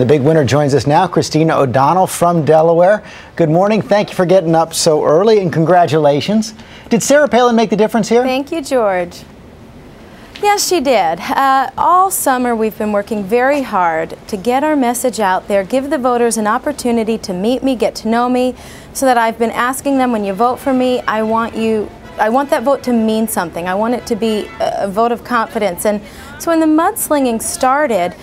the big winner joins us now, Christina O'Donnell from Delaware. Good morning. Thank you for getting up so early, and congratulations. Did Sarah Palin make the difference here? Thank you, George. Yes, she did. All summer we've been working very hard to get our message out there, give the voters an opportunity to meet me, get to know me, so that I've been asking them, when you vote for me, I want that vote to mean something. I want it to be a vote of confidence. And so when the mudslinging started,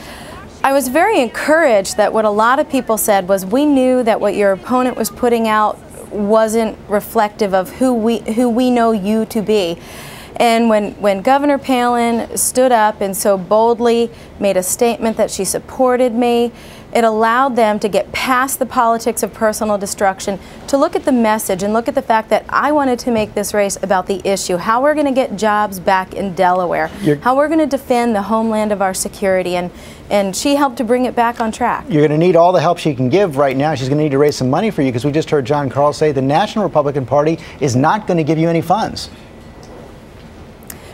I was very encouraged that what a lot of people said was, we knew that what your opponent was putting out wasn't reflective of who we know you to be. And when Governor Palin stood up and so boldly made a statement that she supported me, it allowed them to get past the politics of personal destruction, to look at the message and look at the fact that I wanted to make this race about the issue, how we're going to get jobs back in Delaware, how we're going to defend the homeland of our security, and she helped to bring it back on track. You're going to need all the help she can give right now. She's going to need to raise some money for you, because we just heard Jon Karl say the National Republican Party is not going to give you any funds.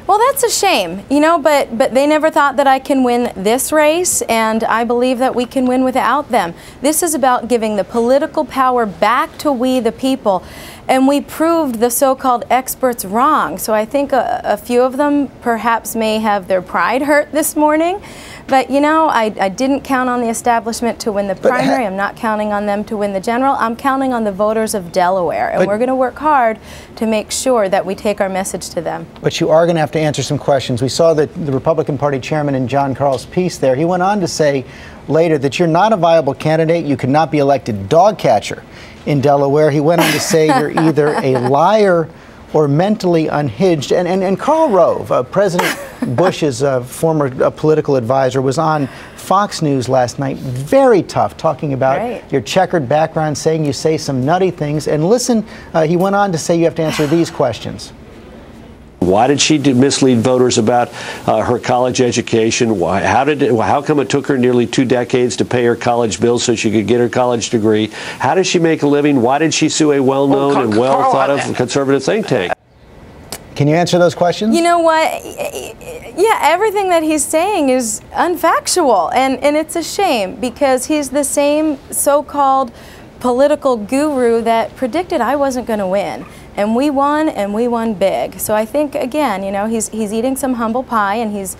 Well, that's a shame, you know, but they never thought that I can win this race, and I believe that we can win without them. This is about giving the political power back to we the people, and we proved the so-called experts wrong. So I think a few of them perhaps may have their pride hurt this morning. But, you know, I didn't count on the establishment to win the primary. I'm not counting on them to win the general. I'm counting on the voters of Delaware. And we're going to work hard to make sure that we take our message to them. But you are going to have to answer some questions. We saw that the Republican Party chairman in Jon Karl's piece there, he went on to say later that you're not a viable candidate. You could not be elected dog catcher in Delaware. He went on to say you're either a liar or mentally unhinged. And Karl Rove, President Bush's former political advisor, was on Fox News last night, very tough, talking about your checkered background, saying you say some nutty things. And listen, he went on to say you have to answer these questions. Why did she mislead voters about her college education? How come it took her nearly 2 decades to pay her college bills so she could get her college degree? How did she make a living? Why did she sue a well-known and well-thought-of conservative think tank? Can you answer those questions? You know what? Yeah, everything that he's saying is unfactual, and it's a shame, because he's the same so-called political guru that predicted I wasn't going to win. And we won big. So I think, again, you know, he's eating some humble pie, and he's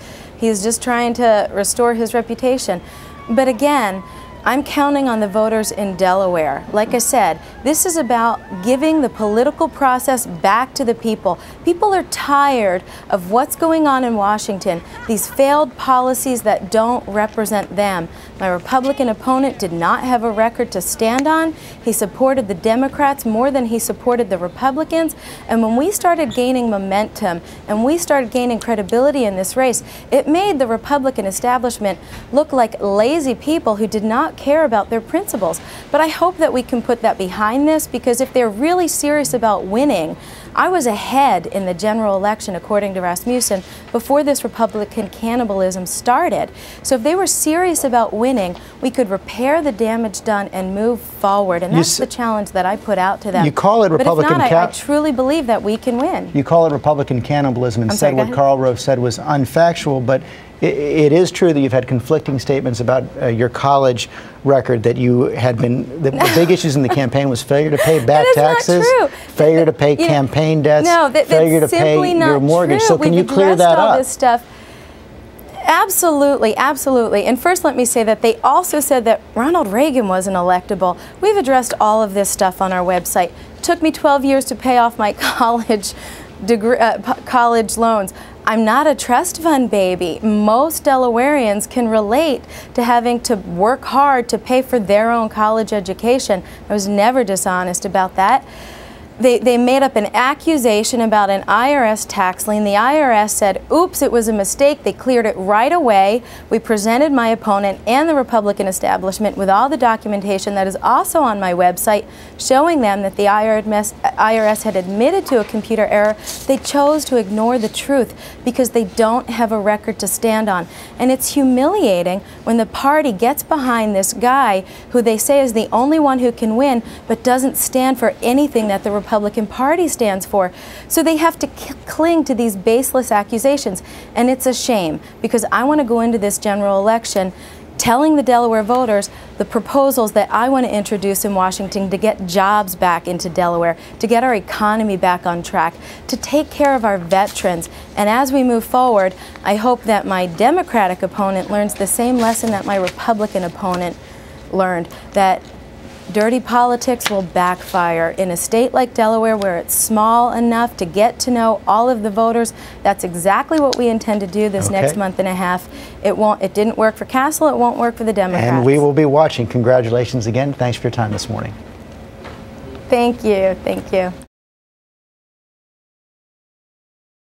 just trying to restore his reputation. But again, I'm counting on the voters in Delaware. Like I said, this is about giving the political process back to the people. People are tired of what's going on in Washington, these failed policies that don't represent them. My Republican opponent did not have a record to stand on. He supported the Democrats more than he supported the Republicans. And when we started gaining momentum and we started gaining credibility in this race, it made the Republican establishment look like lazy people who did not care about their principles. But I hope that we can put that behind this, because if they're really serious about winning, I was ahead in the general election, according to Rasmussen, before this Republican cannibalism started. So if they were serious about winning, we could repair the damage done and move forward. And that's the challenge that I put out to them. You call it Republican But if not, I truly believe that we can win. You call it Republican cannibalism, and said what Karl Rove said was unfactual, but it is true that you've had conflicting statements about your college record, that you had been, the big issues in the campaign was failure to pay back taxes, failure to pay campaign debts, failure to pay your mortgage. So can you clear that up? All this stuff. Absolutely, absolutely. And first let me say that they also said that Ronald Reagan wasn't electable. We've addressed all of this stuff on our website. It took me 12 years to pay off my college loans. I'm not a trust fund baby. Most Delawareans can relate to having to work hard to pay for their own college education. I was never dishonest about that. They made up an accusation about an IRS tax lien. The IRS said, oops, it was a mistake. They cleared it right away. We presented my opponent and the Republican establishment with all the documentation that is also on my website, showing them that the IRS had admitted to a computer error. They chose to ignore the truth because they don't have a record to stand on. And it's humiliating when the party gets behind this guy who they say is the only one who can win, but doesn't stand for anything that the Republican Party stands for. So they have to cling to these baseless accusations. And it's a shame, because I want to go into this general election telling the Delaware voters the proposals that I want to introduce in Washington to get jobs back into Delaware, to get our economy back on track, to take care of our veterans. And as we move forward, I hope that my Democratic opponent learns the same lesson that my Republican opponent learned, that dirty politics will backfire. In a state like Delaware, where it's small enough to get to know all of the voters, that's exactly what we intend to do this next month and a half. It didn't work for Castle, it won't work for the Democrats. And we will be watching. Congratulations again. Thanks for your time this morning. Thank you. Thank you.